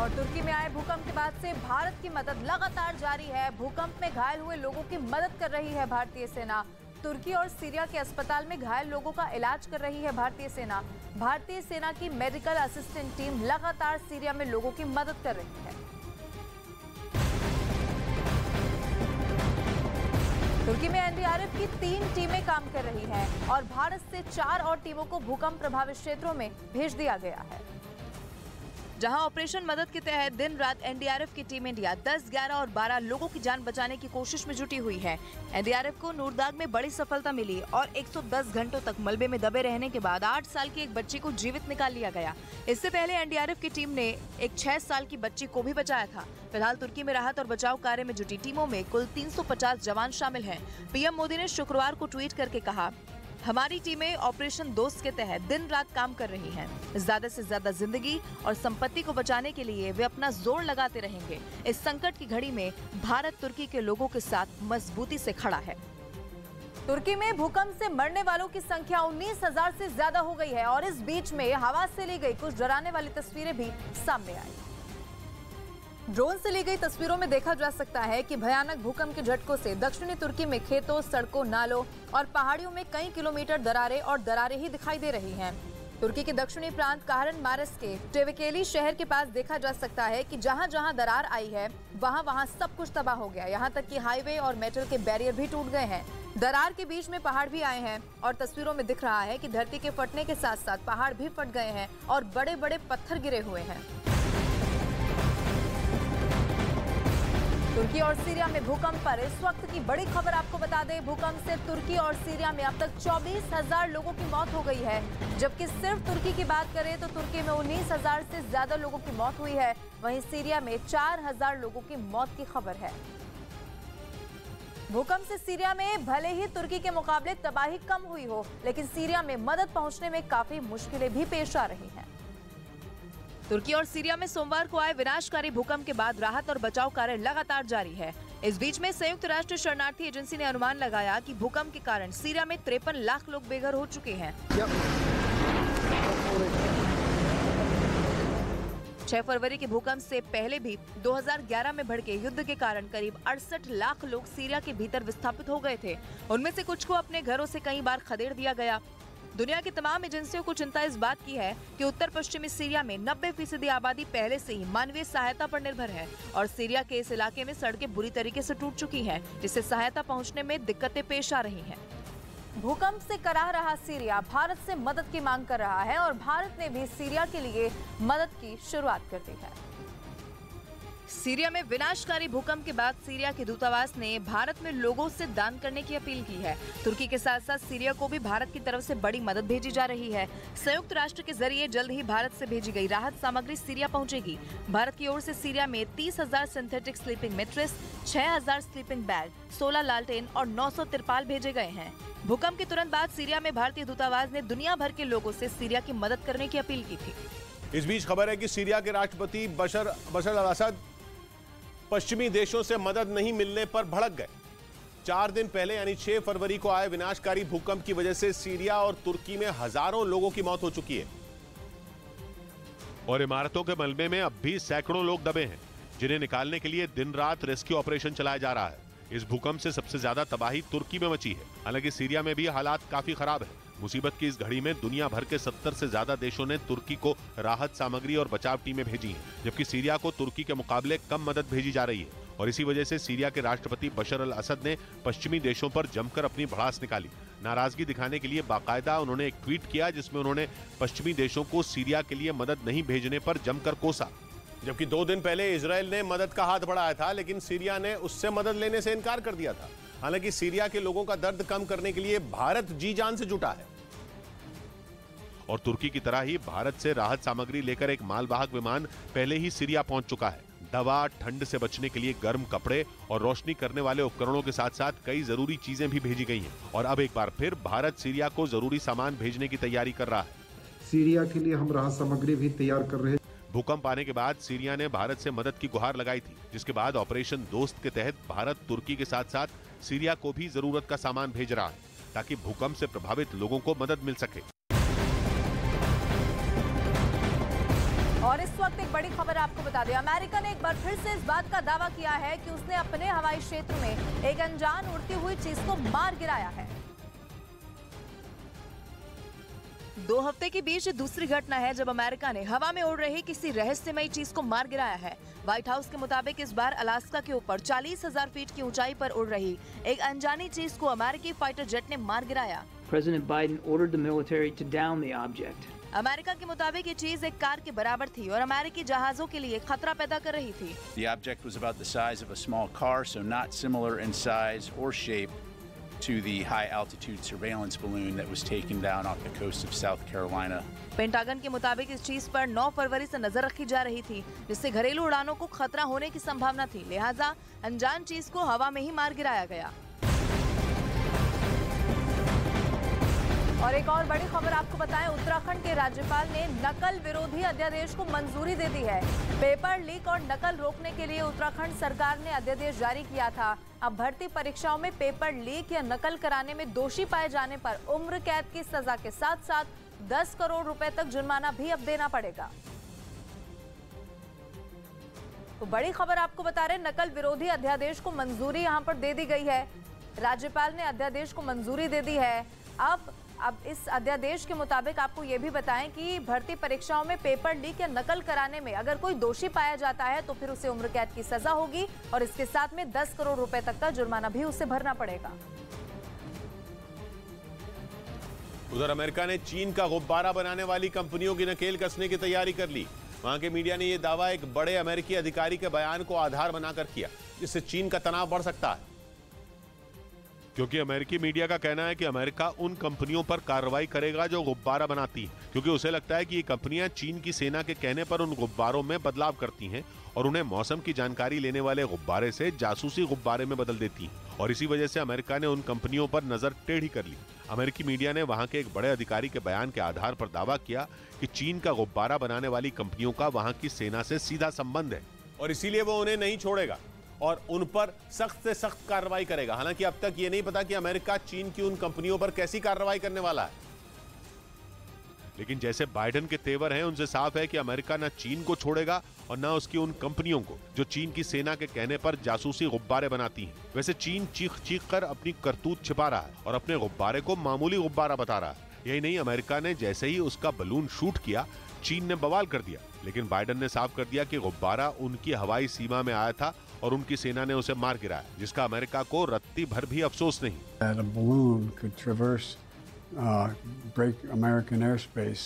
और तुर्की में आए भूकंप के बाद से भारत की मदद लगातार जारी है। भूकंप में घायल हुए लोगों की मदद कर रही है भारतीय सेना। तुर्की और सीरिया के अस्पताल में घायल लोगों का इलाज कर रही है भारतीय सेना। भारतीय सेना की मेडिकल असिस्टेंट टीम लगातार सीरिया में लोगों की मदद कर रही है। तुर्की में एनडीआरएफ की 3 टीमें काम कर रही हैं और भारत से 4 और टीमों को भूकंप प्रभावित क्षेत्रों में भेज दिया गया है। जहां ऑपरेशन मदद के तहत दिन रात एनडीआरएफ की टीम इंडिया 10, 11 और 12 लोगों की जान बचाने की कोशिश में जुटी हुई है। एनडीआरएफ को नूरदाग में बड़ी सफलता मिली और 110 घंटों तक मलबे में दबे रहने के बाद 8 साल की एक बच्ची को जीवित निकाल लिया गया। इससे पहले एनडीआरएफ की टीम ने एक 6 साल की बच्ची को भी बचाया था। फिलहाल तुर्की में राहत और बचाव कार्य में जुटी टीमों में कुल 350 जवान शामिल हैं। पीएम मोदी ने शुक्रवार को ट्वीट करके कहा, हमारी टीमें ऑपरेशन दोस्त के तहत दिन रात काम कर रही हैं। ज्यादा से ज्यादा जिंदगी और संपत्ति को बचाने के लिए वे अपना जोर लगाते रहेंगे। इस संकट की घड़ी में भारत तुर्की के लोगों के साथ मजबूती से खड़ा है। तुर्की में भूकंप से मरने वालों की संख्या 19,000 से ज्यादा हो गई है और इस बीच में हवा से ली गई कुछ डराने वाली तस्वीरें भी सामने आई। ड्रोन से ली गई तस्वीरों में देखा जा सकता है कि भयानक भूकंप के झटकों से दक्षिणी तुर्की में खेतों, सड़कों, नालों और पहाड़ियों में कई किलोमीटर दरारें ही दिखाई दे रही हैं। तुर्की के दक्षिणी प्रांत काहरनमारस के टेवेकेली शहर के पास देखा जा सकता है कि जहां-जहां दरार आई है वहां सब कुछ तबाह हो गया। यहां तक कि हाईवे और मेटल के बैरियर भी टूट गए हैं। दरार के बीच में पहाड़ भी आए हैं और तस्वीरों में दिख रहा है कि धरती के फटने के साथ साथ पहाड़ भी फट गए हैं और बड़े-बड़े पत्थर गिरे हुए हैं। तुर्की और सीरिया में भूकंप पर इस वक्त की बड़ी खबर आपको बता दें। भूकंप से तुर्की और सीरिया में अब तक 24,000 लोगों की मौत हो गई है। जबकि सिर्फ तुर्की की बात करें तो तुर्की में 19,000 से ज्यादा लोगों की मौत हुई है। वहीं सीरिया में 4,000 लोगों की मौत की खबर है। भूकंप से सीरिया में भले ही तुर्की के मुकाबले तबाही कम हुई हो, लेकिन सीरिया में मदद पहुंचने में काफी मुश्किलें भी पेश आ रही हैं। तुर्की और सीरिया में सोमवार को आए विनाशकारी भूकंप के बाद राहत और बचाव कार्य लगातार जारी है। इस बीच में संयुक्त राष्ट्र शरणार्थी एजेंसी ने अनुमान लगाया कि भूकंप के कारण सीरिया में 53 लाख लोग बेघर हो चुके हैं। 6 फरवरी के भूकंप से पहले भी 2011 में भड़के युद्ध के कारण करीब 68 लाख लोग सीरिया के भीतर विस्थापित हो गए थे। उनमें से कुछ को अपने घरों से कई बार खदेड़ दिया गया। दुनिया की तमाम एजेंसियों को चिंता इस बात की है कि उत्तर पश्चिमी सीरिया में 90% आबादी पहले से ही मानवीय सहायता पर निर्भर है और सीरिया के इस इलाके में सड़कें बुरी तरीके से टूट चुकी हैं, जिससे सहायता पहुंचने में दिक्कतें पेश आ रही हैं। भूकंप से कराह रहा सीरिया भारत से मदद की मांग कर रहा है और भारत ने भी सीरिया के लिए मदद की शुरुआत कर दी है। सीरिया में विनाशकारी भूकंप के बाद सीरिया के दूतावास ने भारत में लोगों से दान करने की अपील की है। तुर्की के साथ साथ सीरिया को भी भारत की तरफ से बड़ी मदद भेजी जा रही है। संयुक्त राष्ट्र के जरिए जल्द ही भारत से भेजी गई राहत सामग्री सीरिया पहुंचेगी। भारत की ओर से सीरिया में 30,000 synthetic sleeping mattress, 6,000 sleeping bag, 16 लालटेन और 900 तिरपाल भेजे गए हैं। भूकंप के तुरंत बाद सीरिया में भारतीय दूतावास ने दुनिया भर के लोगों से सीरिया की मदद करने की अपील की थी। इस बीच खबर है कि सीरिया के राष्ट्रपति बशर अल-असद पश्चिमी देशों से मदद नहीं मिलने पर भड़क गए। 4 दिन पहले यानी 6 फरवरी को आए विनाशकारी भूकंप की वजह से सीरिया और तुर्की में हजारों लोगों की मौत हो चुकी है और इमारतों के मलबे में अब भी सैकड़ों लोग दबे हैं, जिन्हें निकालने के लिए दिन रात रेस्क्यू ऑपरेशन चलाया जा रहा है। इस भूकंप से सबसे ज्यादा तबाही तुर्की में मची है। हालांकि सीरिया में भी हालात काफी खराब है। मुसीबत की इस घड़ी में दुनिया भर के 70 से ज्यादा देशों ने तुर्की को राहत सामग्री और बचाव टीमें भेजी हैं, जबकि सीरिया को तुर्की के मुकाबले कम मदद भेजी जा रही है और इसी वजह से सीरिया के राष्ट्रपति बशर अल असद ने पश्चिमी देशों पर जमकर अपनी भड़ास निकाली। नाराजगी दिखाने के लिए बाकायदा उन्होंने एक ट्वीट किया, जिसमें उन्होंने पश्चिमी देशों को सीरिया के लिए मदद नहीं भेजने पर जमकर कोसा। जबकि 2 दिन पहले इजराइल ने मदद का हाथ बढ़ाया था, लेकिन सीरिया ने उससे मदद लेने से इनकार कर दिया था। हालांकि सीरिया के लोगों का दर्द कम करने के लिए भारत जी जान से जुटा है और तुर्की की तरह ही भारत से राहत सामग्री लेकर एक मालवाहक विमान पहले ही सीरिया पहुंच चुका है। दवा, ठंड से बचने के लिए गर्म कपड़े और रोशनी करने वाले उपकरणों के साथ साथ कई जरूरी चीजें भी भेजी गई हैं और अब एक बार फिर भारत सीरिया को जरूरी सामान भेजने की तैयारी कर रहा है। सीरिया के लिए हम राहत सामग्री भी तैयार कर रहे हैं। भूकंप आने के बाद सीरिया ने भारत से मदद की गुहार लगाई थी, जिसके बाद ऑपरेशन दोस्त के तहत भारत तुर्की के साथ साथ सीरिया को भी जरूरत का सामान भेज रहा है, ताकि भूकंप से प्रभावित लोगों को मदद मिल सके। और इस वक्त एक बड़ी खबर आपको बता दें, अमेरिका ने एक बार फिर से इस बात का दावा किया है कि उसने अपने हवाई क्षेत्र में एक अनजान उड़ती हुई चीज को मार गिराया है। 2 हफ्ते के बीच दूसरी घटना है जब अमेरिका ने हवा में उड़ रही किसी रहस्यमयी चीज को मार गिराया है। व्हाइट हाउस के मुताबिक इस बार अलास्का के ऊपर 40,000 फीट की ऊंचाई पर उड़ रही एक अनजानी चीज को अमेरिकी फाइटर जेट ने मार गिराया। President Biden ordered the military to down the object. America के मुताबिक ये चीज एक कार के बराबर थी और अमेरिकी जहाजों के लिए खतरा पैदा कर रही थी। The object was about the size of a small car, so not similar in size or shape to the high-altitude surveillance balloon that was taken down off the coast of South Carolina. Pentagon के मुताबिक इस चीज पर 9 फरवरी से नजर रखी जा रही थी, जिससे घरेलू उड़ानों को खतरा होने की संभावना थी। लिहाजा अनजान चीज को हवा में ही मार गिराया गया। और एक और बड़ी खबर आपको बताएं, उत्तराखंड के राज्यपाल ने नकल विरोधी अध्यादेश को मंजूरी दे दी है। पेपर लीक और नकल रोकने के लिए उत्तराखंड सरकार ने अध्यादेश जारी किया था। अब भर्ती परीक्षाओं में पेपर लीक या नकल कराने में दोषी पाए जाने पर उम्र कैद की सजा के साथ साथ 10 करोड़ रुपए तक जुर्माना भी अब देना पड़ेगा। तो बड़ी खबर आपको बता रहे, नकल विरोधी अध्यादेश को मंजूरी यहां पर दे दी गई है। राज्यपाल ने अध्यादेश को मंजूरी दे दी है। अब इस अध्यादेश के मुताबिक आपको ये भी बताएं कि भर्ती परीक्षाओं में पेपर लीक या नकल कराने में अगर कोई दोषी पाया जाता है तो फिर उसे उम्र कैद की सजा होगी और इसके साथ में 10 करोड़ रुपए तक का जुर्माना भी उसे भरना पड़ेगा। उधर अमेरिका ने चीन का गुब्बारा बनाने वाली कंपनियों की नकेल कसने की तैयारी कर ली। वहां के मीडिया ने यह दावा एक बड़े अमेरिकी अधिकारी के बयान को आधार बनाकर किया, जिससे चीन का तनाव बढ़ सकता है, क्योंकि अमेरिकी मीडिया का कहना है कि अमेरिका उन कंपनियों पर कार्रवाई करेगा जो गुब्बारा बनाती हैं, क्योंकि उसे लगता है कि ये कंपनियां चीन की सेना के कहने पर उन गुब्बारों में बदलाव करती हैं और उन्हें मौसम की जानकारी लेने वाले गुब्बारे से जासूसी गुब्बारे में बदल देती हैं, और इसी वजह से अमेरिका ने उन कंपनियों पर नजर टेढ़ी कर ली। अमेरिकी मीडिया ने वहां के एक बड़े अधिकारी के बयान के आधार पर दावा किया कि चीन का गुब्बारा बनाने वाली कंपनियों का वहां की सेना से सीधा संबंध है और इसीलिए वो उन्हें नहीं छोड़ेगा और उन पर सख्त से सख्त कार्रवाई करेगा। हालांकि अब तक ये नहीं पता कि अमेरिका चीन की उन कंपनियों पर कैसी कार्रवाई करने वाला है, लेकिन जैसे बाइडेन के तेवर हैं, उनसे साफ है कि अमेरिका न चीन को छोड़ेगा और न उसकी उन कंपनियों को जो चीन की सेना के कहने पर जासूसी गुब्बारे बनाती हैं। वैसे चीन चीख चीख कर अपनी करतूत छिपा रहा है और अपने गुब्बारे को मामूली गुब्बारा बता रहा है। यही नहीं, अमेरिका ने जैसे ही उसका बलून शूट किया, चीन ने बवाल कर दिया, लेकिन बाइडेन ने साफ कर दिया कि गुब्बारा उनकी हवाई सीमा में आया था और उनकी सेना ने उसे मार गिराया, जिसका अमेरिका को रत्ती भर भी अफसोस नहीं। That a balloon could traverse, break American airspace.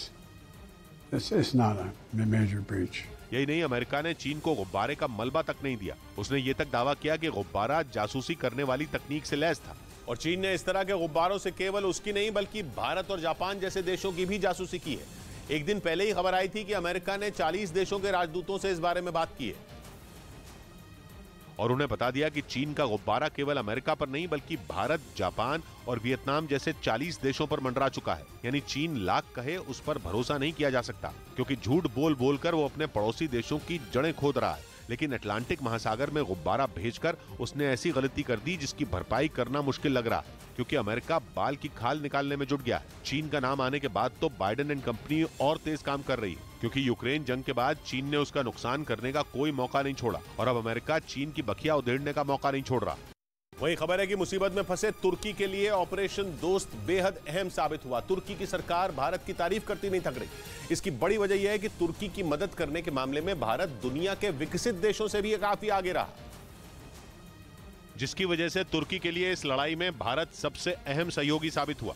This is not a major breach. यही नहीं, अमेरिका ने चीन को गुब्बारे का मलबा तक नहीं दिया। उसने ये तक दावा किया कि गुब्बारा जासूसी करने वाली तकनीक से लैस था और चीन ने इस तरह के गुब्बारों से केवल उसकी नहीं बल्कि भारत और जापान जैसे देशों की भी जासूसी की है। एक दिन पहले ही खबर आई थी कि अमेरिका ने 40 देशों के राजदूतों से इस बारे में बात की है और उन्हें बता दिया कि चीन का गुब्बारा केवल अमेरिका पर नहीं बल्कि भारत, जापान और वियतनाम जैसे 40 देशों पर मंडरा चुका है। यानी चीन लाख कहे, उस पर भरोसा नहीं किया जा सकता, क्योंकि झूठ बोल बोलकर वो अपने पड़ोसी देशों की जड़ें खोद रहा है। लेकिन अटलांटिक महासागर में गुब्बारा भेजकर उसने ऐसी गलती कर दी जिसकी भरपाई करना मुश्किल लग रहा है, क्योंकि अमेरिका बाल की खाल निकालने में जुट गया है। चीन का नाम आने के बाद तो बाइडेन एंड कंपनी और तेज काम कर रही है, क्योंकि यूक्रेन जंग के बाद चीन ने उसका नुकसान करने का कोई मौका नहीं छोड़ा और अब अमेरिका चीन की बखिया उधेड़ने का मौका नहीं छोड़ रहा। वही खबर है कि मुसीबत में फंसे तुर्की के लिए ऑपरेशन दोस्त बेहद अहम साबित हुआ। तुर्की की सरकार भारत की तारीफ करती नहीं थक रही। इसकी बड़ी वजह यह है कि तुर्की की मदद करने के मामले में भारत दुनिया के विकसित देशों से भी काफी आगे रहा, जिसकी वजह से तुर्की के लिए इस लड़ाई में भारत सबसे अहम सहयोगी साबित हुआ।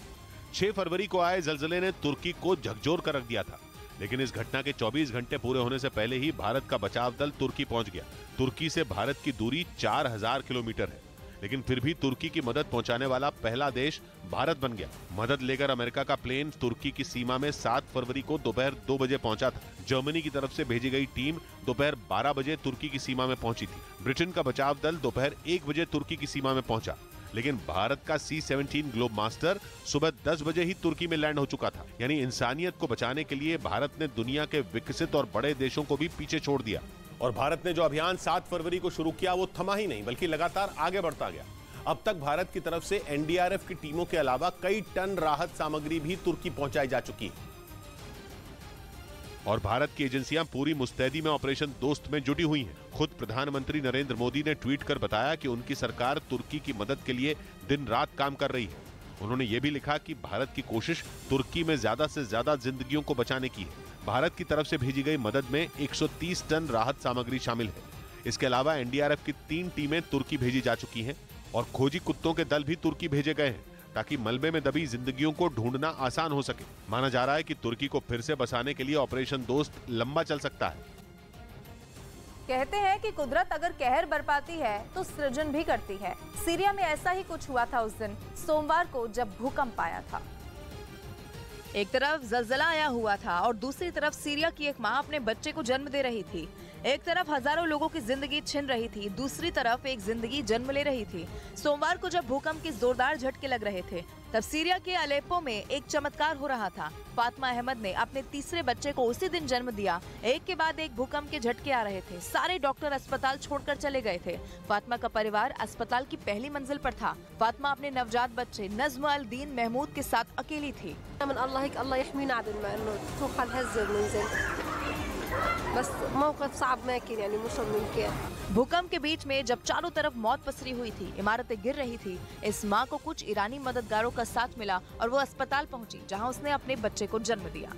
6 फरवरी को आए जलजले ने तुर्की को झकझोर कर रख दिया था, लेकिन इस घटना के 24 घंटे पूरे होने से पहले ही भारत का बचाव दल तुर्की पहुंच गया। तुर्की से भारत की दूरी 4000 किलोमीटर है, लेकिन फिर भी तुर्की की मदद पहुंचाने वाला पहला देश भारत बन गया। मदद लेकर अमेरिका का प्लेन तुर्की की सीमा में 7 फरवरी को दोपहर 2 बजे पहुंचा था। जर्मनी की तरफ से भेजी गई टीम दोपहर 12 बजे तुर्की की सीमा में पहुंची थी। ब्रिटेन का बचाव दल दोपहर 1 बजे तुर्की की सीमा में पहुंचा, लेकिन भारत का C-17 ग्लोब मास्टर सुबह 10 बजे ही तुर्की में लैंड हो चुका था। यानी इंसानियत को बचाने के लिए भारत ने दुनिया के विकसित और बड़े देशों को भी पीछे छोड़ दिया और भारत ने जो अभियान 7 फरवरी को शुरू किया वो थमा ही नहीं बल्कि लगातार आगे बढ़ता गया। अब तक भारत की तरफ से NDRF की टीमों के अलावा कई टन राहत सामग्री भी तुर्की पहुंचाई जा चुकी है। और भारत की एजेंसियां पूरी मुस्तैदी में ऑपरेशन दोस्त में जुटी हुई हैं। खुद प्रधानमंत्री नरेंद्र मोदी ने ट्वीट कर बताया कि उनकी सरकार तुर्की की मदद के लिए दिन रात काम कर रही है। उन्होंने ये भी लिखा कि भारत की कोशिश तुर्की में ज्यादा से ज्यादा जिंदगियों को बचाने की है। भारत की तरफ से भेजी गई मदद में 130 टन राहत सामग्री शामिल है। इसके अलावा एनडीआरएफ की 3 टीमें तुर्की भेजी जा चुकी हैं और खोजी कुत्तों के दल भी तुर्की भेजे गए हैं ताकि मलबे में दबी जिंदगियों को ढूंढना आसान हो सके। माना जा रहा है कि तुर्की को फिर से बसाने के लिए ऑपरेशन दोस्त लंबा चल सकता है। कहते हैं कि कुदरत अगर कहर बरपाती है तो सृजन भी करती है। सीरिया में ऐसा ही कुछ हुआ था उस दिन सोमवार को जब भूकंप आया था। एक तरफ जलजला आया हुआ था और दूसरी तरफ सीरिया की एक मां अपने बच्चे को जन्म दे रही थी। एक तरफ हजारों लोगों की जिंदगी छिन रही थी, दूसरी तरफ एक जिंदगी जन्म ले रही थी। सोमवार को जब भूकंप के जोरदार झटके लग रहे थे तब सीरिया के अलेप्पो में एक चमत्कार हो रहा था। फातिमा अहमद ने अपने तीसरे बच्चे को उसी दिन जन्म दिया। एक के बाद एक भूकंप के झटके आ रहे थे। सारे डॉक्टर अस्पताल छोड़कर चले गए थे। फातिमा का परिवार अस्पताल की पहली मंजिल पर था। फातिमा अपने नवजात बच्चे नज्म अल दीन महमूद के साथ अकेली थी। भूकंप के बीच में जब चारों तरफ मौत पसरी हुई थी, इमारतें गिर रही थी, इस मां को कुछ ईरानी मददगारों का साथ मिला और वो अस्पताल पहुंची जहां उसने अपने बच्चे को जन्म दिया।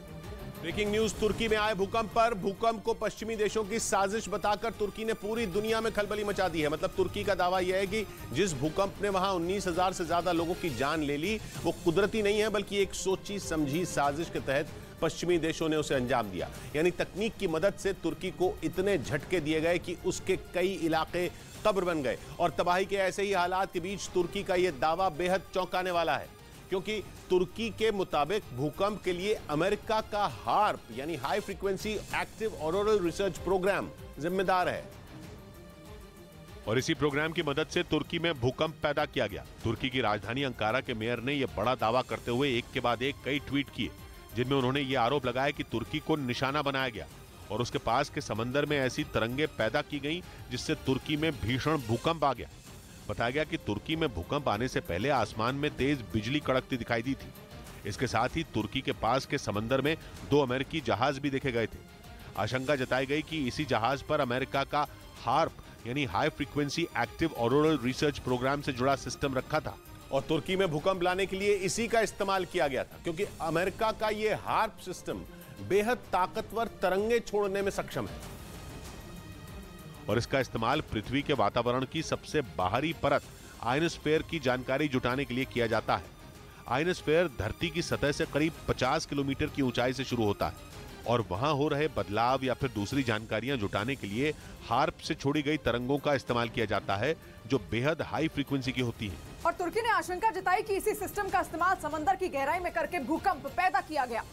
ब्रेकिंग न्यूज तुर्की में आए भूकंप पर। भूकंप को पश्चिमी देशों की साजिश बताकर तुर्की ने पूरी दुनिया में खलबली मचा दी है। मतलब तुर्की का दावा यह है कि जिस भूकंप ने वहां 19,000 से ज्यादा लोगों की जान ले ली वो कुदरती नहीं है बल्कि एक सोची समझी साजिश के तहत पश्चिमी देशों ने उसे अंजाम दिया। यानी तकनीक की मदद से तुर्की को इतने झटके दिए गए कि उसके कई इलाके कब्र बन गए। और तबाही के ऐसे ही हालात के बीच तुर्की का यह दावा बेहद चौंकाने वाला है, क्योंकि तुर्की के मुताबिक भूकंप के लिए अमेरिका का हार्प यानी high frequency active auroral research programme जिम्मेदार है। और इसी प्रोग्राम की मदद से तुर्की में भूकंप पैदा किया गया। तुर्की की राजधानी अंकारा के मेयर ने यह बड़ा दावा करते हुए एक के बाद एक कई ट्वीट किए, जिनमें उन्होंने ये आरोप लगाया कि तुर्की को निशाना बनाया गया और उसके पास के समंदर में ऐसी तरंगे पैदा की गईं जिससे तुर्की में भीषण भूकंप आ गया। बताया गया कि तुर्की में भूकंप आने से पहले आसमान में तेज बिजली कड़कती दिखाई दी थी। इसके साथ ही तुर्की के पास के समंदर में 2 अमेरिकी जहाज भी देखे गए थे। आशंका जताई गई कि इसी जहाज पर अमेरिका का हार्प यानी high frequency active auroral research programme से जुड़ा सिस्टम रखा था और तुर्की में भूकंप लाने के लिए इसी का इस्तेमाल किया गया था, क्योंकि अमेरिका का यह हार्प सिस्टम बेहद ताकतवर तरंगे छोड़ने में सक्षम है और इसका इस्तेमाल पृथ्वी के वातावरण की सबसे बाहरी परत आयनोस्फीयर की जानकारी जुटाने के लिए किया जाता है। आयनोस्फीयर धरती की सतह से करीब 50 किलोमीटर की ऊंचाई से शुरू होता है और वहां हो रहे बदलाव या फिर दूसरी जानकारियां जुटाने के लिए हार्प से छोड़ी गई तरंगों का इस्तेमाल किया जाता है, जो बेहद हाई फ्रीक्वेंसी की होती है। और तुर्की ने आशंका जताई कि इसी सिस्टम का इस्तेमाल समंदर की गहराई में करके भूकंप पैदा किया गया।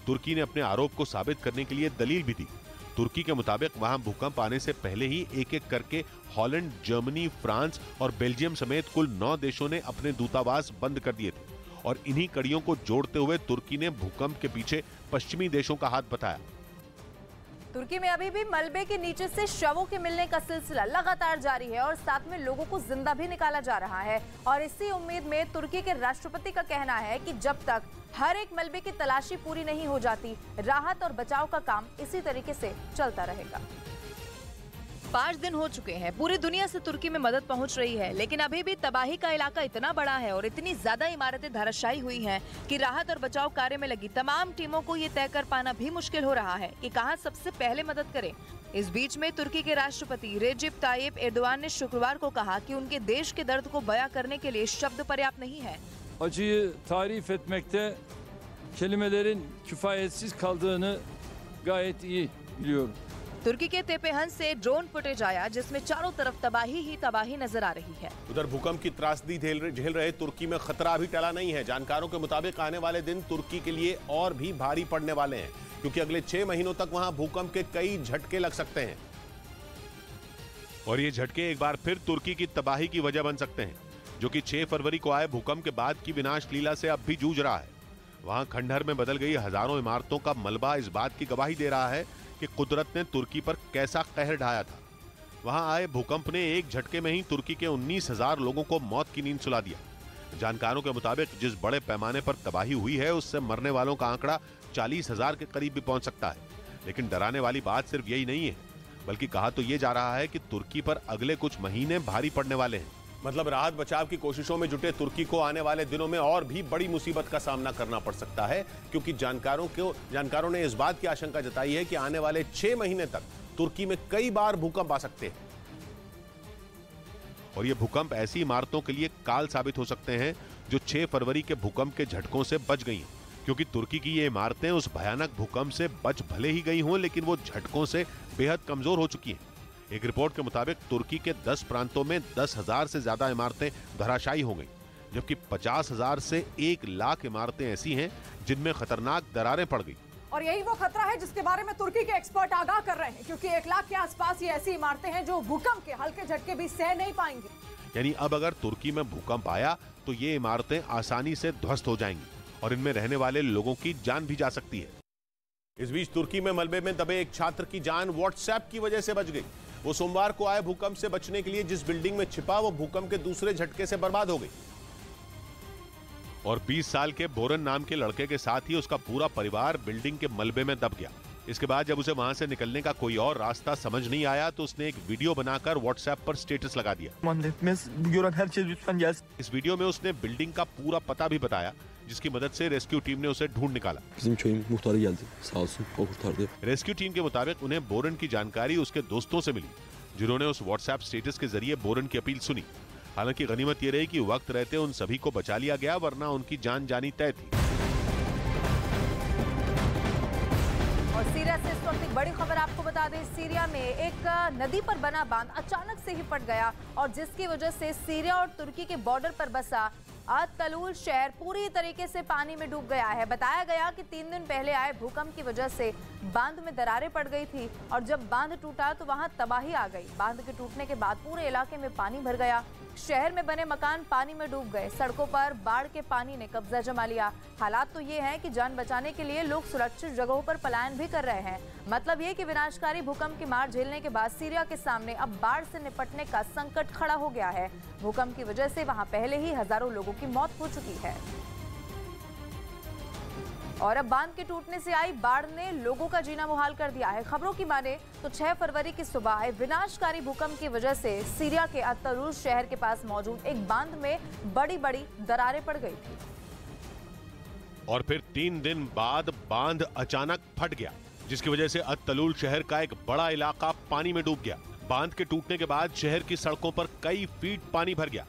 तुर्की ने अपने आरोप को साबित करने के लिए दलील भी दी। तुर्की के मुताबिक वहां भूकंप आने से पहले ही एक-एक करके हॉलैंड, जर्मनी, फ्रांस और बेल्जियम समेत कुल 9 देशों ने अपने दूतावास बंद कर दिए थे और इन्हीं कड़ियों को जोड़ते हुए तुर्की ने भूकंप के पीछे पश्चिमी देशों का हाथ बताया। तुर्की में अभी भी मलबे के नीचे से शवों के मिलने का सिलसिला लगातार जारी है और साथ में लोगों को जिंदा भी निकाला जा रहा है। और इसी उम्मीद में तुर्की के राष्ट्रपति का कहना है कि जब तक हर एक मलबे की तलाशी पूरी नहीं हो जाती, राहत और बचाव का काम इसी तरीके से चलता रहेगा। 5 दिन हो चुके हैं, पूरी दुनिया से तुर्की में मदद पहुंच रही है, लेकिन अभी भी तबाही का इलाका इतना बड़ा है और इतनी ज्यादा इमारतें धराशायी हुई हैं कि राहत और बचाव कार्य में लगी तमाम टीमों को ये तय कर पाना भी मुश्किल हो रहा है कि कहां सबसे पहले मदद करें। इस बीच में तुर्की के राष्ट्रपति रेजिप ताइप एर्दोआन ने शुक्रवार को कहा कि उनके देश के दर्द को बयां करने के लिए शब्द पर्याप्त नहीं है। Acıyı tarif etmekte kelimelerin kifayetsiz kaldığını gayet iyi biliyorum. तुर्की के तेपेहन से ड्रोन फुटेज आया जिसमें चारों तरफ तबाही ही तबाही नजर आ रही है। उधर भूकंप की त्रासदी झेल रहे तुर्की में खतरा अभी टला नहीं है। जानकारों के मुताबिक आने वाले दिन तुर्की के लिए और भी भारी पड़ने वाले हैं, क्योंकि अगले 6 महीनों तक वहां भूकंप के कई झटके लग सकते हैं और ये झटके एक बार फिर तुर्की की तबाही की वजह बन सकते हैं, जो कि 6 फरवरी को आए भूकंप के बाद की विनाश लीला से अब भी जूझ रहा है। वहां खंडहर में बदल गई हजारों इमारतों का मलबा इस बात की गवाही दे रहा है कि कुदरत ने तुर्की पर कैसा कहर ढाया था। वहां आए भूकंप ने एक झटके में ही तुर्की के 19,000 लोगों को मौत की नींद सुला दिया। जानकारों के मुताबिक जिस बड़े पैमाने पर तबाही हुई है उससे मरने वालों का आंकड़ा 40,000 के करीब भी पहुंच सकता है। लेकिन डराने वाली बात सिर्फ यही नहीं है, बल्कि कहा तो ये जा रहा है कि तुर्की पर अगले कुछ महीने भारी पड़ने वाले हैं। मतलब राहत बचाव की कोशिशों में जुटे तुर्की को आने वाले दिनों में और भी बड़ी मुसीबत का सामना करना पड़ सकता है, क्योंकि जानकारों ने इस बात की आशंका जताई है कि आने वाले 6 महीने तक तुर्की में कई बार भूकंप आ सकते हैं। और ये भूकंप ऐसी इमारतों के लिए काल साबित हो सकते हैं जो 6 फरवरी के भूकंप के झटकों से बच गई हैं, क्योंकि तुर्की की ये इमारतें उस भयानक भूकंप से बच भले ही गई हों, लेकिन वो झटकों से बेहद कमजोर हो चुकी हैं। एक रिपोर्ट के मुताबिक तुर्की के 10 प्रांतों में 10,000 से ज्यादा इमारतें धराशायी हो गईं, जबकि 50,000 से 1 लाख इमारतें ऐसी हैं जिनमें खतरनाक दरारें पड़ गई। और यही वो खतरा है जिसके बारे में तुर्की के एक्सपर्ट आगाह कर रहे हैं, क्योंकि 1 लाख के आसपास ये ऐसी इमारतें हैं जो भूकंप के हल्के झटके भी सह नहीं पाएंगी। यानी अब अगर तुर्की में भूकंप आया तो ये इमारतें आसानी से ध्वस्त हो जाएंगी और इनमें रहने वाले लोगों की जान भी जा सकती है। इस बीच तुर्की में मलबे में दबे एक छात्र की जान व्हाट्सएप की वजह से बच गई। वो सोमवार को आए भूकंप से बचने के लिए जिस बिल्डिंग में छिपा, वो भूकंप के दूसरे झटके से बर्बाद हो गई। और 20 साल के बोरन नाम के लड़के के साथ ही उसका पूरा परिवार बिल्डिंग के मलबे में दब गया। इसके बाद जब उसे वहां से निकलने का कोई और रास्ता समझ नहीं आया तो उसने एक वीडियो बनाकर व्हाट्सएप पर स्टेटस लगा दिया। इस वीडियो में उसने बिल्डिंग का पूरा पता भी बताया, जिसकी मदद से रेस्क्यू टीम ने उसे ढूंढ निकाला। रेस्क्यू टीम के मुताबिक उन्हें बोरन की जानकारी उसके दोस्तों से मिली, जिन्होंने उस व्हाट्सएप स्टेटस के जरिए बोरन की अपील सुनी। हालांकि गनीमत ये रही कि वक्त रहते उन सभी को बचा लिया गया, वरना उनकी जान जानी तय थी। और सीरिया से इस वक्त एक बड़ी खबर आपको बता दें, सीरिया में एक नदी पर बना बांध अचानक से ही फट गया और जिसकी वजह से सीरिया और तुर्की के बॉर्डर पर बसा अत-तलूल शहर पूरी तरीके से पानी में डूब गया है। बताया गया कि 3 दिन पहले आए भूकंप की वजह से बांध में दरारें पड़ गई थी और जब बांध टूटा तो वहां तबाही आ गई। बांध के टूटने के बाद पूरे इलाके में पानी भर गया, शहर में बने मकान पानी में डूब गए, सड़कों पर बाढ़ के पानी ने कब्जा जमा लिया। हालात तो ये हैं कि जान बचाने के लिए लोग सुरक्षित जगहों पर पलायन भी कर रहे हैं। मतलब ये कि विनाशकारी भूकंप की मार झेलने के बाद सीरिया के सामने अब बाढ़ से निपटने का संकट खड़ा हो गया है। भूकंप की वजह से वहां पहले ही हजारों लोगों की मौत हो चुकी है और अब बांध के टूटने से आई बाढ़ ने लोगों का जीना मुहाल कर दिया है। खबरों की माने तो 6 फरवरी की सुबह आए विनाशकारी भूकंप की वजह से सीरिया के अत-तलूल शहर के पास मौजूद एक बांध में बड़ी-बड़ी दरारें पड़ गई थी और फिर 3 दिन बाद बांध अचानक फट गया, जिसकी वजह से अत-तलूल शहर का एक बड़ा इलाका पानी में डूब गया। बांध के टूटने के बाद शहर की सड़कों पर कई फीट पानी भर गया।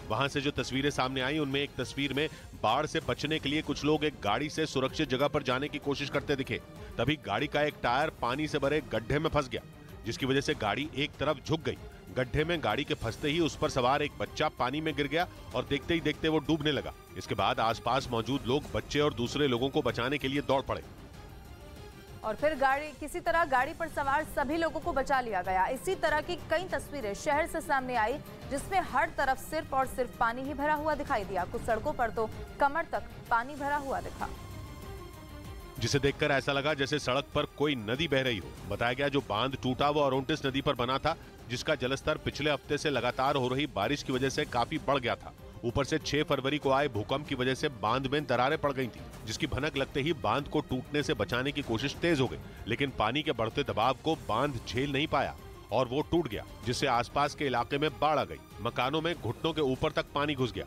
वहां से जो तस्वीरें सामने आई उनमें एक तस्वीर में बाढ़ से बचने के लिए कुछ लोग एक गाड़ी से सुरक्षित जगह पर जाने की कोशिश करते दिखे। तभी गाड़ी का एक टायर पानी से भरे गड्ढे में फंस गया, जिसकी वजह से गाड़ी एक तरफ झुक गई। गड्ढे में गाड़ी के फंसते ही उस पर सवार एक बच्चा पानी में गिर गया और देखते ही देखते वो डूबने लगा। इसके बाद आसपास मौजूद लोग बच्चे और दूसरे लोगों को बचाने के लिए दौड़ पड़े और फिर किसी तरह गाड़ी पर सवार सभी लोगों को बचा लिया गया। इसी तरह की कई तस्वीरें शहर से सामने आई, जिसमें हर तरफ सिर्फ और सिर्फ पानी ही भरा हुआ दिखाई दिया। कुछ सड़कों पर तो कमर तक पानी भरा हुआ दिखा, जिसे देखकर ऐसा लगा जैसे सड़क पर कोई नदी बह रही हो। बताया गया जो बांध टूटा वो ओरोंटिस नदी पर बना था, जिसका जलस्तर पिछले हफ्ते से लगातार हो रही बारिश की वजह से काफी बढ़ गया था। ऊपर से 6 फरवरी को आए भूकंप की वजह से बांध में दरारें पड़ गई थी, जिसकी भनक लगते ही बांध को टूटने से बचाने की कोशिश तेज हो गई। लेकिन पानी के बढ़ते दबाव को बांध झेल नहीं पाया और वो टूट गया, जिससे आसपास के इलाके में बाढ़ आ गई। मकानों में घुटनों के ऊपर तक पानी घुस गया।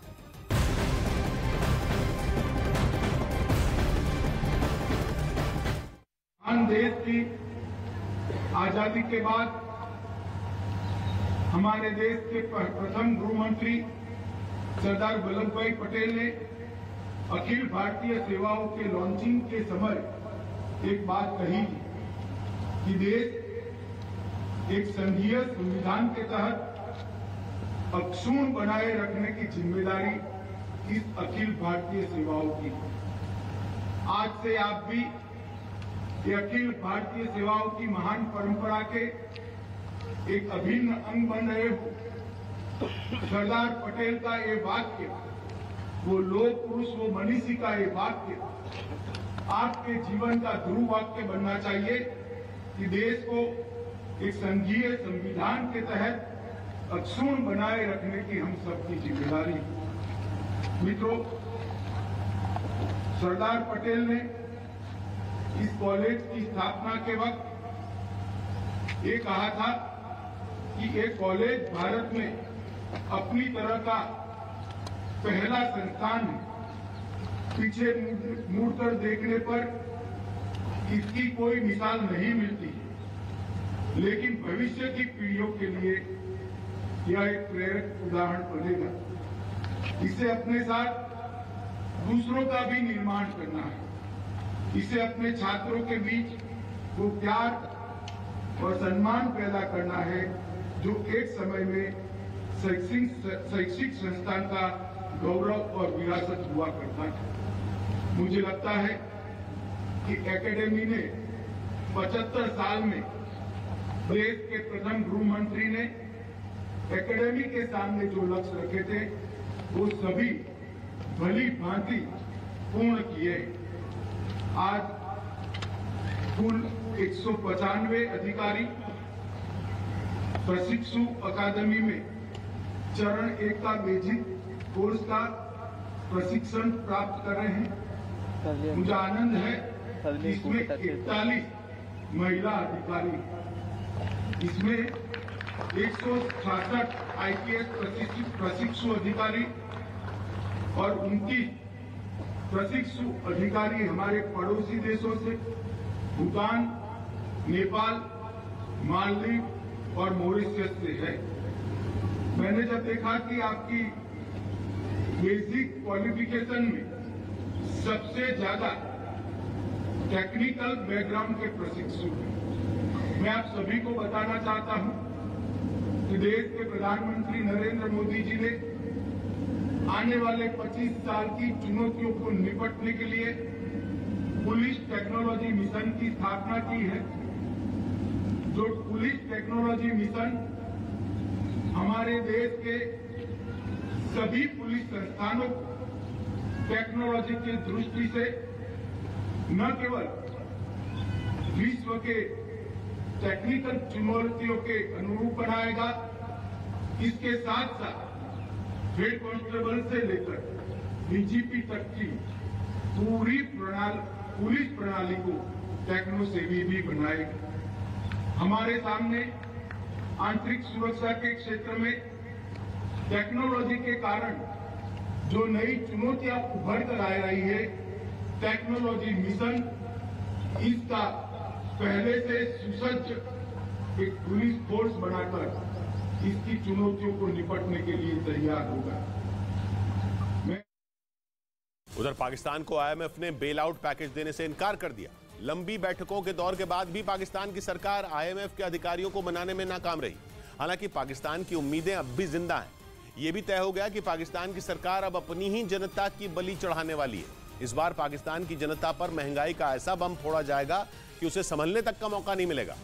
देश की आजादी के बाद हमारे देश के प्रथम गृह मंत्री सरदार वल्लभ भाई पटेल ने अखिल भारतीय सेवाओं के लॉन्चिंग के समय एक बात कही कि देश एक संघीय संविधान के तहत अक्षुण्ण बनाए रखने की जिम्मेदारी इस अखिल भारतीय सेवाओं की। आज से आप भी ये अखिल भारतीय सेवाओं की महान परंपरा के एक अभिन्न अंग बन रहे हो। सरदार पटेल का ये वाक्य, वो लोह पुरुष, वो मनीषी का ये वाक्य आपके जीवन का ध्रुव वाक्य बनना चाहिए कि देश को एक संघीय संविधान के तहत अक्षुण्ण बनाए रखने की हम सबकी जिम्मेदारी। मित्रों, सरदार पटेल ने इस कॉलेज की स्थापना के वक्त ये कहा था कि ये कॉलेज भारत में अपनी तरह का पहला संस्थान है। पीछे मुड़कर देखने पर इसकी कोई मिसाल नहीं मिलती, लेकिन भविष्य की पीढ़ियों के लिए यह एक प्रेरक उदाहरण बनेगा। इसे अपने साथ दूसरों का भी निर्माण करना है। इसे अपने छात्रों के बीच वो प्यार और सम्मान पैदा करना है जो एक समय में शैक्षिक संस्थान का गौरव और विरासत हुआ करता था। मुझे लगता है कि एकेडमी ने 75 साल में देश के प्रथम गृह मंत्री ने एकेडमी के सामने जो लक्ष्य रखे थे वो सभी भली भांति पूर्ण किए। आज कुल 195 अधिकारी प्रशिक्षु अकादमी में चरण 1 का बेसिक कोर्स का प्रशिक्षण प्राप्त कर रहे हैं। मुझे आनंद है कि इसमें 41 महिला अधिकारी, इसमें 166 IPS प्रशिक्षु अधिकारी और 29 प्रशिक्षु अधिकारी हमारे पड़ोसी देशों से भूटान, नेपाल, मालदीव और मॉरिशस से है। मैंने जब देखा कि आपकी बेसिक क्वालिफिकेशन में सबसे ज्यादा टेक्निकल बैकग्राउंड के प्रशिक्षु हैं, मैं आप सभी को बताना चाहता हूं कि देश के प्रधानमंत्री नरेंद्र मोदी जी ने आने वाले 25 साल की चुनौतियों को निपटने के लिए पुलिस टेक्नोलॉजी मिशन की स्थापना की है। जो पुलिस टेक्नोलॉजी मिशन हमारे देश के सभी पुलिस संस्थानों को टेक्नोलॉजी की दृष्टि से न केवल विश्व के टेक्निकल चुनौतियों के अनुरूप बनाएगा, इसके साथ साथ हेड कांस्टेबल से लेकर डीजीपी तक की पूरी पुलिस प्रणाली को टेक्नो सेवी भी बनाएगा। हमारे सामने आंतरिक सुरक्षा के क्षेत्र में टेक्नोलॉजी के कारण जो नई चुनौतियां उभर कर आ रही है, टेक्नोलॉजी मिशन इसका पहले से सुसज्ज एक पुलिस फोर्स बनाकर इसकी चुनौतियों को निपटने के लिए तैयार होगा। उधर पाकिस्तान को आईएमएफ ने बेल आउट पैकेज देने से इनकार कर दिया। लंबी बैठकों के दौर के बाद भी पाकिस्तान की सरकार आईएमएफ के अधिकारियों को मनाने में नाकाम रही। हालांकि पाकिस्तान की उम्मीदें अब भी जिंदा हैं। यह भी तय हो गया कि पाकिस्तान की सरकार अब अपनी ही जनता की बलि चढ़ाने वाली है। इस बार पाकिस्तान की जनता पर महंगाई का ऐसा बम फोड़ा जाएगा कि उसे संभलने तक का मौका नहीं मिलेगा,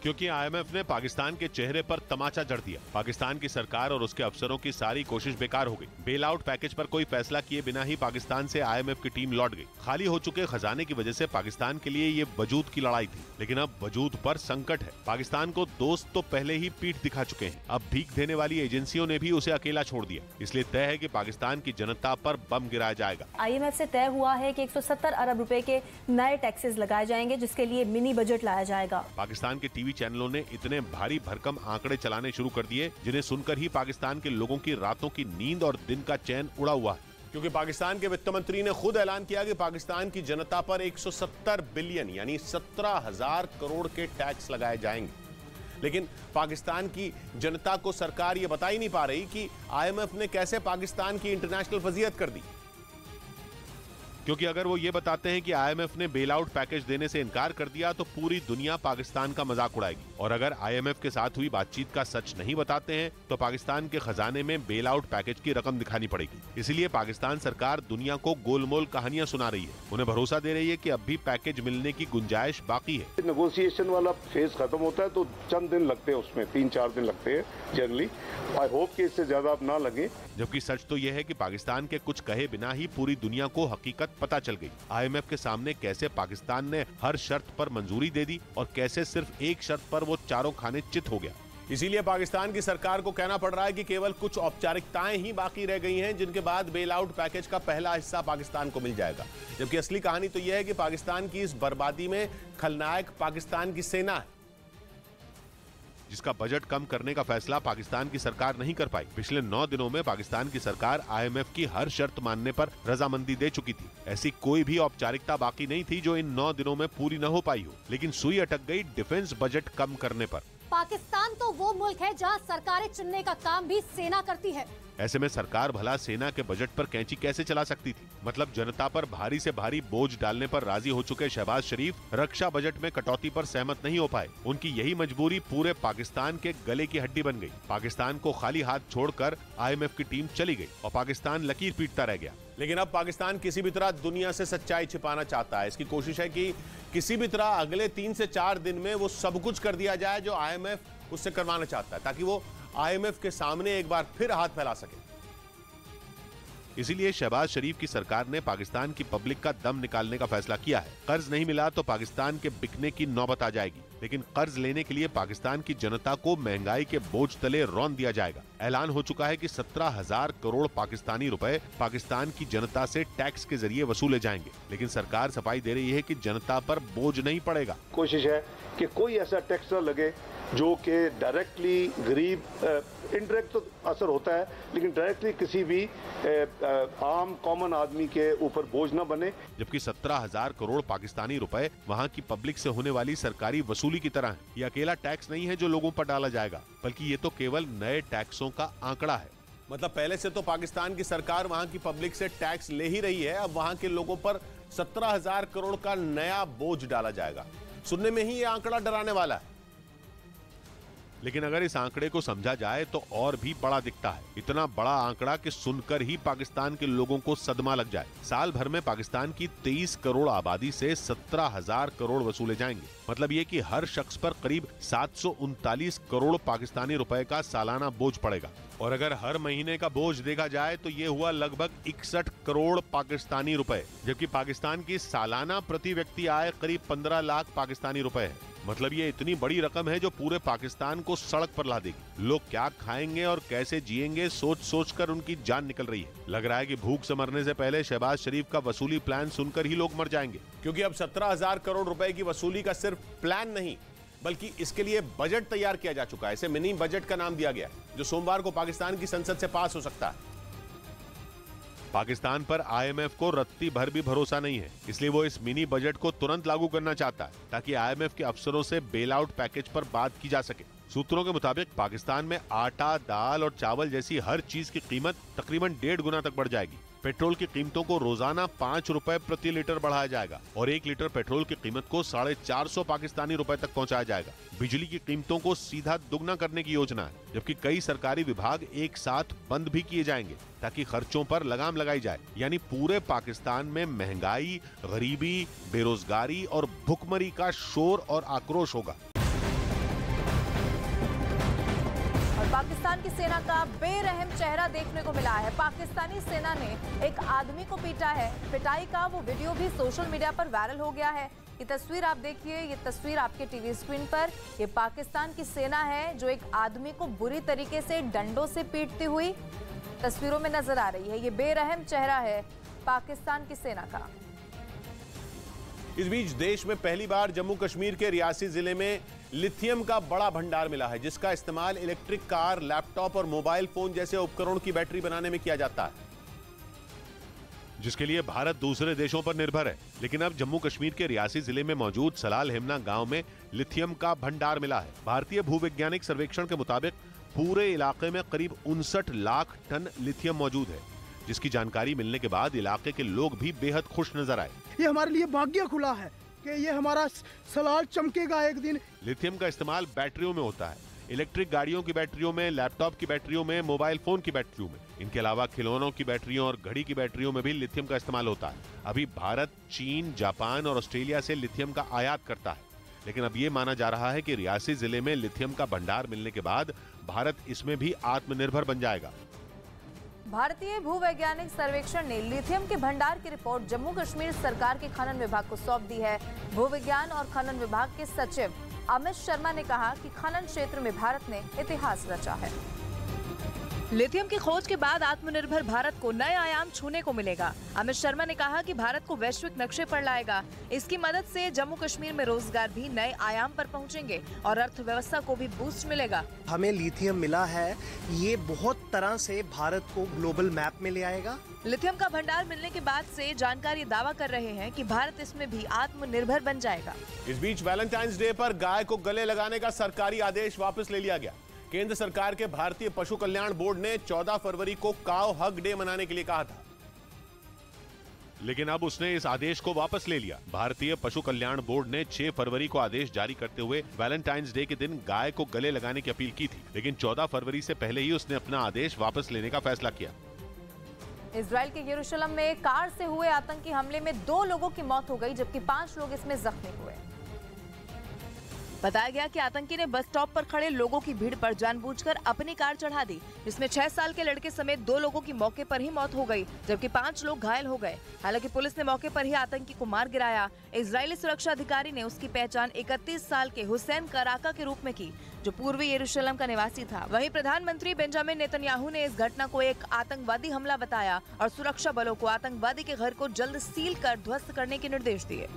क्योंकि आईएमएफ ने पाकिस्तान के चेहरे पर तमाचा जड़ दिया। पाकिस्तान की सरकार और उसके अफसरों की सारी कोशिश बेकार हो गई। बेल आउट पैकेज पर कोई फैसला किए बिना ही पाकिस्तान से आईएमएफ की टीम लौट गई। खाली हो चुके खजाने की वजह से पाकिस्तान के लिए ये वजूद की लड़ाई थी, लेकिन अब वजूद पर संकट है। पाकिस्तान को दोस्त तो पहले ही पीठ दिखा चुके हैं, अब भीख देने वाली एजेंसियों ने भी उसे अकेला छोड़ दिया। इसलिए तय है कि पाकिस्तान की जनता पर बम गिराया जाएगा। आईएमएफ से तय हुआ है कि 170 अरब रुपए के नए टैक्सेस लगाए जाएंगे, जिसके लिए मिनी बजट लाया जाएगा। पाकिस्तान के टीवी चैनलों ने इतने भारी भरकम आंकड़े चलाने शुरू कर दिए, जिन्हें सुनकर ही पाकिस्तान के लोगों की रातों की नींद और दिन का चैन उड़ा हुआ है। क्योंकि पाकिस्तान के वित्त मंत्री ने खुद ऐलान किया कि पाकिस्तान की जनता पर 170 बिलियन यानी 17,000 करोड़ के टैक्स लगाए जाएंगे। लेकिन पाकिस्तान की जनता को सरकार ये बता ही नहीं पा रही कि आईएमएफ ने कैसे पाकिस्तान की इंटरनेशनल फजीहत कर दी। क्योंकि अगर वो ये बताते हैं कि आईएमएफ ने बेल आउट पैकेज देने से इनकार कर दिया तो पूरी दुनिया पाकिस्तान का मजाक उड़ाएगी, और अगर आईएमएफ के साथ हुई बातचीत का सच नहीं बताते हैं तो पाकिस्तान के खजाने में बेल आउट पैकेज की रकम दिखानी पड़ेगी। इसीलिए पाकिस्तान सरकार दुनिया को गोलमोल कहानियां सुना रही है, उन्हें भरोसा दे रही है कि अब भी पैकेज मिलने की गुंजाइश बाकी है। नेगोशिएशन वाला फेज खत्म होता है तो चंद दिन लगते हैं, उसमें 3-4 दिन लगते हैं जनरली। आई होप कि इससे ज्यादा अब ना लगे। जबकि सच तो यह है कि पाकिस्तान के कुछ कहे बिना ही पूरी दुनिया को हकीकत पता चल गई। आईएमएफ के सामने कैसे पाकिस्तान ने हर शर्त पर मंजूरी दे दी और कैसे सिर्फ एक शर्त पर वो चारों खाने चित हो गया। इसीलिए पाकिस्तान की सरकार को कहना पड़ रहा है कि केवल कुछ औपचारिकताएं ही बाकी रह गई हैं, जिनके बाद बेल आउट पैकेज का पहला हिस्सा पाकिस्तान को मिल जाएगा। जबकि असली कहानी तो यह है कि पाकिस्तान की इस बर्बादी में खलनायक पाकिस्तान की सेना है, जिसका बजट कम करने का फैसला पाकिस्तान की सरकार नहीं कर पाई। पिछले 9 दिनों में पाकिस्तान की सरकार IMF की हर शर्त मानने पर रजामंदी दे चुकी थी। ऐसी कोई भी औपचारिकता बाकी नहीं थी जो इन 9 दिनों में पूरी न हो पाई हो, लेकिन सुई अटक गई डिफेंस बजट कम करने पर। पाकिस्तान तो वो मुल्क है जहां सरकारें चुनने का काम भी सेना करती है। ऐसे में सरकार भला सेना के बजट पर कैंची कैसे चला सकती थी? मतलब जनता पर भारी से भारी बोझ डालने पर राजी हो चुके शहबाज शरीफ रक्षा बजट में कटौती पर सहमत नहीं हो पाए। उनकी यही मजबूरी पूरे पाकिस्तान के गले की हड्डी बन गई। पाकिस्तान को खाली हाथ छोड़कर IMF की टीम चली गई और पाकिस्तान लकीर पीटता रह गया। लेकिन अब पाकिस्तान किसी भी तरह दुनिया से सच्चाई छिपाना चाहता है। इसकी कोशिश है कि किसी भी तरह अगले 3 से 4 दिन में वो सब कुछ कर दिया जाए जो IMF उससे करवाना चाहता है, ताकि वो IMF के सामने एक बार फिर हाथ फैला सके। इसीलिए शहबाज शरीफ की सरकार ने पाकिस्तान की पब्लिक का दम निकालने का फैसला किया है। कर्ज नहीं मिला तो पाकिस्तान के बिकने की नौबत आ जाएगी, लेकिन कर्ज लेने के लिए पाकिस्तान की जनता को महंगाई के बोझ तले रौंद दिया जाएगा। ऐलान हो चुका है कि 17,000 करोड़ पाकिस्तानी रुपए पाकिस्तान की जनता से टैक्स के जरिए वसूले जाएंगे, लेकिन सरकार सफाई दे रही है कि जनता पर बोझ नहीं पड़ेगा। कोशिश है कि कोई ऐसा टैक्स न लगे जो कि डायरेक्टली गरीब, इनडायरेक्ट तो असर होता है, लेकिन डायरेक्टली किसी भी आम कॉमन आदमी के ऊपर बोझ न बने। जबकि 17,000 करोड़ पाकिस्तानी रुपए वहाँ की पब्लिक से होने वाली सरकारी वसूली की तरह है। ये अकेला टैक्स नहीं है जो लोगों पर डाला जाएगा, बल्कि ये तो केवल नए टैक्सों का आंकड़ा है। मतलब पहले से तो पाकिस्तान की सरकार वहां की पब्लिक से टैक्स ले ही रही है, अब वहां के लोगों पर 17,000 करोड़ का नया बोझ डाला जाएगा। सुनने में ही ये आंकड़ा डराने वाला है। लेकिन अगर इस आंकड़े को समझा जाए तो और भी बड़ा दिखता है। इतना बड़ा आंकड़ा कि सुनकर ही पाकिस्तान के लोगों को सदमा लग जाए। साल भर में पाकिस्तान की 23 करोड़ आबादी से 17,000 करोड़ वसूले जाएंगे। मतलब ये कि हर शख्स पर करीब 739 करोड़ पाकिस्तानी रुपए का सालाना बोझ पड़ेगा। और अगर हर महीने का बोझ देखा जाए तो ये हुआ लगभग 61 करोड़ पाकिस्तानी रुपए, जबकि पाकिस्तान की सालाना प्रति व्यक्ति आय करीब 15 लाख पाकिस्तानी रुपए है। मतलब ये इतनी बड़ी रकम है जो पूरे पाकिस्तान को सड़क पर ला देगी। लोग क्या खाएंगे और कैसे जिएंगे सोच सोच कर उनकी जान निकल रही है। लग रहा है कि भूख से मरने से पहले शहबाज शरीफ का वसूली प्लान सुनकर ही लोग मर जाएंगे, क्योंकि अब 17,000 करोड़ रुपए की वसूली का सिर्फ प्लान नहीं, बल्कि इसके लिए बजट तैयार किया जा चुका है। इसे मिनी बजट का नाम दिया गया, जो सोमवार को पाकिस्तान की संसद से पास हो सकता है। पाकिस्तान पर IMF को रत्ती भर भी भरोसा नहीं है, इसलिए वो इस मिनी बजट को तुरंत लागू करना चाहता है, ताकि IMF के अफसरों से बेल आउट पैकेज पर बात की जा सके। सूत्रों के मुताबिक पाकिस्तान में आटा, दाल और चावल जैसी हर चीज की कीमत तकरीबन 1.5 गुना तक बढ़ जाएगी। पेट्रोल की कीमतों को रोजाना 5 रुपए प्रति लीटर बढ़ाया जाएगा और 1 लीटर पेट्रोल की कीमत को 450 पाकिस्तानी रुपए तक पहुंचाया जाएगा। बिजली की कीमतों को सीधा दुगना करने की योजना है, जबकि कई सरकारी विभाग एक साथ बंद भी किए जाएंगे ताकि खर्चों पर लगाम लगाई जाए। यानी पूरे पाकिस्तान में महंगाई, गरीबी, बेरोजगारी और भुखमरी का शोर और आक्रोश होगा। पाकिस्तान की सेना का बेरहम चेहरा देखने को मिला है। पाकिस्तानी सेना ने एक आदमी को पीटा है। पिटाई का वो वीडियो भी सोशल मीडिया पर वायरल हो गया है। ये तस्वीर आप देखिए, ये तस्वीर आपके टीवी स्क्रीन पर। ये पाकिस्तान की सेना है जो एक आदमी को बुरी तरीके से डंडों से पीटती हुई तस्वीरों में नजर आ रही है। ये बेरहम चेहरा है पाकिस्तान की सेना का। इस बीच देश में पहली बार जम्मू कश्मीर के रियासी जिले में लिथियम का बड़ा भंडार मिला है, जिसका इस्तेमाल इलेक्ट्रिक कार, लैपटॉप और मोबाइल फोन जैसे उपकरणों की बैटरी बनाने में किया जाता है, जिसके लिए भारत दूसरे देशों पर निर्भर है। लेकिन अब जम्मू कश्मीर के रियासी जिले में मौजूद सलाल हेमना गांव में लिथियम का भंडार मिला है। भारतीय भूवैज्ञानिक सर्वेक्षण के मुताबिक पूरे इलाके में करीब 59 लाख टन लिथियम मौजूद है, जिसकी जानकारी मिलने के बाद इलाके के लोग भी बेहद खुश नजर आए। ये हमारे लिए भाग्य खुला है कि ये हमारा सलाल चमकेगा एक दिन। लिथियम का इस्तेमाल बैटरियों में होता है, इलेक्ट्रिक गाड़ियों की बैटरियों में, लैपटॉप की बैटरियों में, मोबाइल फोन की बैटरियों में। इनके अलावा खिलौनों की बैटरियों और घड़ी की बैटरियों में भी लिथियम का इस्तेमाल होता है। अभी भारत चीन, जापान और ऑस्ट्रेलिया से लिथियम का आयात करता है, लेकिन अब ये माना जा रहा है कि रियासी जिले में लिथियम का भंडार मिलने के बाद भारत इसमें भी आत्मनिर्भर बन जाएगा। भारतीय भूवैज्ञानिक सर्वेक्षण ने लिथियम के भंडार की रिपोर्ट जम्मू कश्मीर सरकार के खनन विभाग को सौंप दी है। भूविज्ञान और खनन विभाग के सचिव अमित शर्मा ने कहा कि खनन क्षेत्र में भारत ने इतिहास रचा है। लिथियम की खोज के बाद आत्मनिर्भर भारत को नए आयाम छूने को मिलेगा। अमित शर्मा ने कहा कि भारत को वैश्विक नक्शे पर लाएगा। इसकी मदद से जम्मू कश्मीर में रोजगार भी नए आयाम पर पहुंचेंगे और अर्थव्यवस्था को भी बूस्ट मिलेगा। हमें लिथियम मिला है, ये बहुत तरह से भारत को ग्लोबल मैप में ले आएगा। लिथियम का भंडार मिलने के बाद से जानकारी दावा कर रहे हैं कि भारत इसमें भी आत्मनिर्भर बन जाएगा। इस बीच वैलेंटाइंस डे पर गाय को गले लगाने का सरकारी आदेश वापस ले लिया गया। केंद्र सरकार के भारतीय पशु कल्याण बोर्ड ने 14 फरवरी को काउ हग डे मनाने के लिए कहा था, लेकिन अब उसने इस आदेश को वापस ले लिया। भारतीय पशु कल्याण बोर्ड ने 6 फरवरी को आदेश जारी करते हुए वैलेंटाइंस डे के दिन गाय को गले लगाने की अपील की थी, लेकिन 14 फरवरी से पहले ही उसने अपना आदेश वापस लेने का फैसला किया। इजराइल के यरूशलेम में कार से हुए आतंकी हमले में 2 लोगों की मौत हो गई, जबकि 5 लोग इसमें जख्मी हुए। बताया गया कि आतंकी ने बस स्टॉप पर खड़े लोगों की भीड़ पर जानबूझकर अपनी कार चढ़ा दी, जिसमें 6 साल के लड़के समेत 2 लोगों की मौके पर ही मौत हो गई, जबकि 5 लोग घायल हो गए। हालांकि पुलिस ने मौके पर ही आतंकी को मार गिराया। इजरायली सुरक्षा अधिकारी ने उसकी पहचान 31 साल के हुसैन कराका के रूप में की, जो पूर्वी यरूशलेम का निवासी था। वहीं प्रधानमंत्री बेंजामिन नेतन्याहू ने इस घटना को एक आतंकवादी हमला बताया और सुरक्षा बलों को आतंकवादी के घर को जल्द सील कर ध्वस्त करने के निर्देश दिए।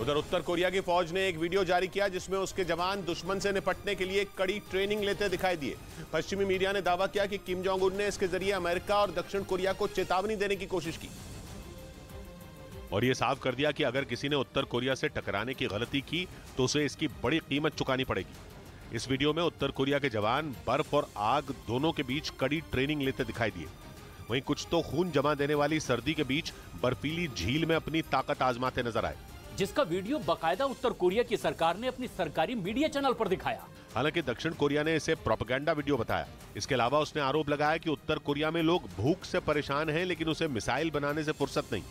उधर उत्तर कोरिया की फौज ने एक वीडियो जारी किया जिसमें उसके जवान दुश्मन से निपटने के लिए कड़ी ट्रेनिंग लेते दिखाई दिए। पश्चिमी मीडिया ने दावा किया कि किम जोंग उन ने इसके जरिए अमेरिका और दक्षिण कोरिया को चेतावनी देने की कोशिश की और ये साफ कर दिया कि अगर किसी ने उत्तर कोरिया से टकराने की गलती की तो उसे इसकी बड़ी कीमत चुकानी पड़ेगी। इस वीडियो में उत्तर कोरिया के जवान बर्फ और आग दोनों के बीच कड़ी ट्रेनिंग लेते दिखाई दिए। वहीं कुछ तो खून जमा देने वाली सर्दी के बीच बर्फीली झील में अपनी ताकत आजमाते नजर आए, जिसका वीडियो बाकायदा उत्तर कोरिया की सरकार ने अपनी सरकारी मीडिया चैनल पर दिखाया। हालांकि दक्षिण कोरिया ने इसे प्रोपेगेंडा वीडियो बताया। इसके अलावा उसने आरोप लगाया कि उत्तर कोरिया में लोग भूख से परेशान हैं, लेकिन उसे मिसाइल बनाने से फुर्सत नहीं।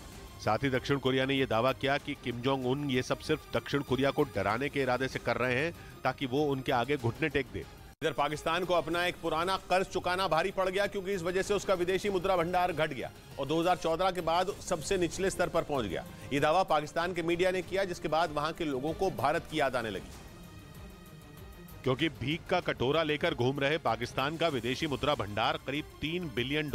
साथ ही दक्षिण कोरिया ने यह दावा किया कि किम जोंग उन ये सब सिर्फ दक्षिण कोरिया को डराने के इरादे से कर रहे हैं ताकि वो उनके आगे घुटने टेक दे। इधर पाकिस्तान को अपना एक पुराना कर्ज चुकाना भारी पड़ गया, क्योंकि इस वजह से उसका विदेशी मुद्रा भंडार घट गया और 2014 के बाद सबसे निचले स्तर पर पहुंच गया। ये दावा पाकिस्तान के मीडिया ने किया, जिसके बाद वहां के लोगों को भारत की याद आने लगी। क्योंकि भीख का कटोरा लेकर घूम रहे पाकिस्तान का विदेशी मुद्रा भंडार करीब $3 बिलियन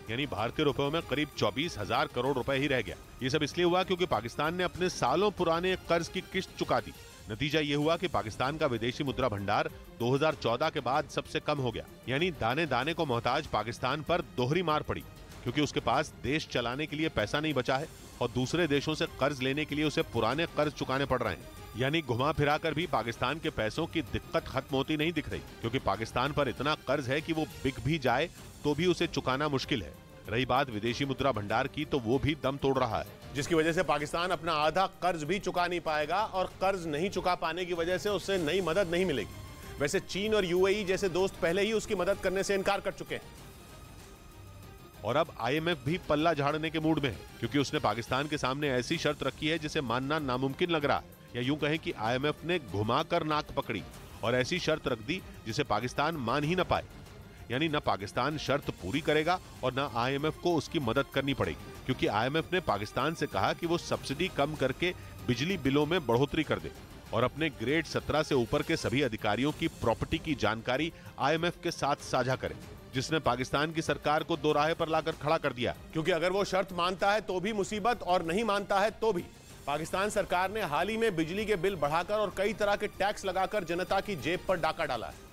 यानी भारतीय रुपयों में करीब 24,000 करोड़ रुपए ही रह गया। ये सब इसलिए हुआ क्योंकि पाकिस्तान ने अपने सालों पुराने कर्ज की किस्त चुका दी। नतीजा ये हुआ कि पाकिस्तान का विदेशी मुद्रा भंडार 2014 के बाद सबसे कम हो गया, यानी दाने दाने को मोहताज पाकिस्तान पर दोहरी मार पड़ी, क्योंकि उसके पास देश चलाने के लिए पैसा नहीं बचा है और दूसरे देशों से कर्ज लेने के लिए उसे पुराने कर्ज चुकाने पड़ रहे हैं। यानी घुमा फिरा कर भी पाकिस्तान के पैसों की दिक्कत खत्म होती नहीं दिख रही, क्योंकि पाकिस्तान पर इतना कर्ज है कि वो बिक भी जाए तो भी उसे चुकाना मुश्किल है। रही बात विदेशी मुद्रा भंडार की, तो वो भी दम तोड़ रहा है, जिसकी वजह से पाकिस्तान अपना आधा कर्ज भी चुका नहीं पाएगा और कर्ज नहीं चुका पाने की वजह से उससे नई मदद नहीं मिलेगी। वैसे चीन और यूएई जैसे दोस्त पहले ही उसकी मदद करने से इनकार कर चुके हैं और अब IMF भी पल्ला झाड़ने के मूड में है, क्योंकि उसने पाकिस्तान के सामने ऐसी शर्त रखी है जिसे मानना नामुमकिन लग रहा है, या यूं कहें कि IMF ने घुमाकर नाक पकड़ी और ऐसी शर्त रख दी जिसे पाकिस्तान मान ही न पाए। यानी न पाकिस्तान शर्त पूरी करेगा और न IMF को उसकी मदद करनी पड़ेगी, क्योंकि IMF ने पाकिस्तान से कहा कि वो सब्सिडी कम करके बिजली बिलों में बढ़ोतरी कर दे और अपने ग्रेड 17 से ऊपर के सभी अधिकारियों की प्रॉपर्टी की जानकारी IMF के साथ साझा करे, जिसने पाकिस्तान की सरकार को दो राहे पर लाकर खड़ा कर दिया। क्योंकि अगर वो शर्त मानता है तो भी मुसीबत और नहीं मानता है तो भी। पाकिस्तान सरकार ने हाल ही में बिजली के बिल बढ़ाकर और कई तरह के टैक्स लगाकर जनता की जेब पर डाका डाला है।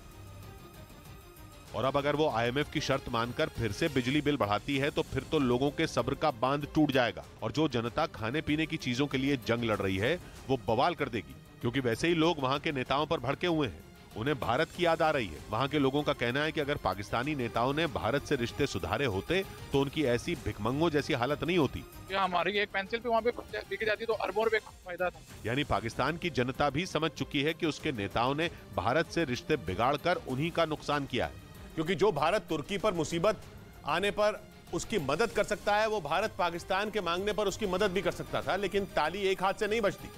और अब अगर वो IMF की शर्त मानकर फिर से बिजली बिल बढ़ाती है तो फिर तो लोगों के सब्र का बांध टूट जाएगा और जो जनता खाने पीने की चीजों के लिए जंग लड़ रही है वो बवाल कर देगी, क्योंकि वैसे ही लोग वहां के नेताओं पर भड़के हुए हैं। उन्हें भारत की याद आ रही है। वहां के लोगों का कहना है कि अगर पाकिस्तानी नेताओं ने भारत से रिश्ते सुधारे होते तो उनकी ऐसी भिखमंगों जैसी हालत नहीं होती। हमारी एक पेंसिल पे वहाँ पे बिक जाती तो अरबों रुपए का फायदा था। यानी पाकिस्तान की जनता भी समझ चुकी है कि उसके नेताओं ने भारत से रिश्ते बिगाड़कर उन्हीं का नुकसान किया है, क्योंकि जो भारत तुर्की पर मुसीबत आने पर उसकी मदद कर सकता है वो भारत पाकिस्तान के मांगने पर उसकी मदद भी कर सकता था, लेकिन ताली एक हाथ से नहीं बजती।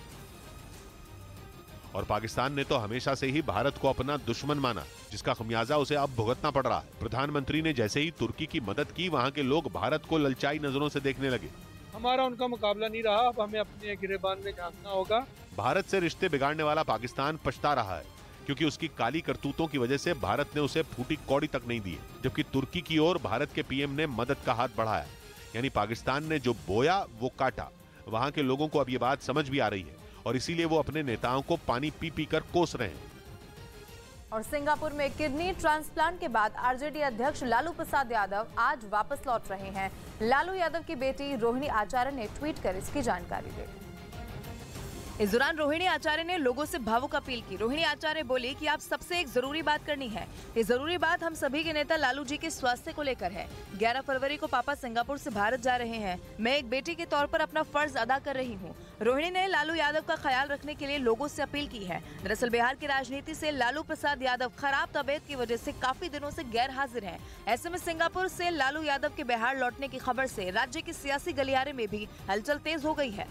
और पाकिस्तान ने तो हमेशा से ही भारत को अपना दुश्मन माना, जिसका खमियाजा उसे अब भुगतना पड़ रहा है। प्रधानमंत्री ने जैसे ही तुर्की की मदद की, वहां के लोग भारत को ललचाई नजरों से देखने लगे। हमारा उनका मुकाबला नहीं रहा, अब हमें अपने गिरेबान में झांकना होगा। भारत से रिश्ते बिगाड़ने वाला पाकिस्तान पछता रहा है, क्योंकि उसकी काली करतूतों की वजह से भारत ने उसे फूटी कौड़ी तक नहीं दी, जबकि तुर्की की ओर भारत के पीएम ने मदद का हाथ बढ़ाया। यानी पाकिस्तान ने जो बोया वो काटा। वहां के लोगों को अब ये बात समझ भी आ रही है और इसीलिए वो अपने नेताओं को पानी पी पी कर कोस रहे हैं। और सिंगापुर में किडनी ट्रांसप्लांट के बाद आरजेडी अध्यक्ष लालू प्रसाद यादव आज वापस लौट रहे हैं। लालू यादव की बेटी रोहिणी आचार्य ने ट्वीट कर इसकी जानकारी दी। इस दौरान रोहिणी आचार्य ने लोगों से भावुक अपील की। रोहिणी आचार्य बोली कि आप सबसे एक जरूरी बात करनी है। ये जरूरी बात हम सभी के नेता लालू जी के स्वास्थ्य को लेकर है। 11 फरवरी को पापा सिंगापुर से भारत जा रहे हैं। मैं एक बेटी के तौर पर अपना फर्ज अदा कर रही हूँ। रोहिणी ने लालू यादव का ख्याल रखने के लिए लोगों से अपील की है। दरअसल बिहार की राजनीति से लालू प्रसाद यादव खराब तबीयत की वजह से काफी दिनों से गैर हाजिर हैं। ऐसे में सिंगापुर से लालू यादव के बिहार लौटने की खबर से राज्य के सियासी गलियारे में भी हलचल तेज हो गई है।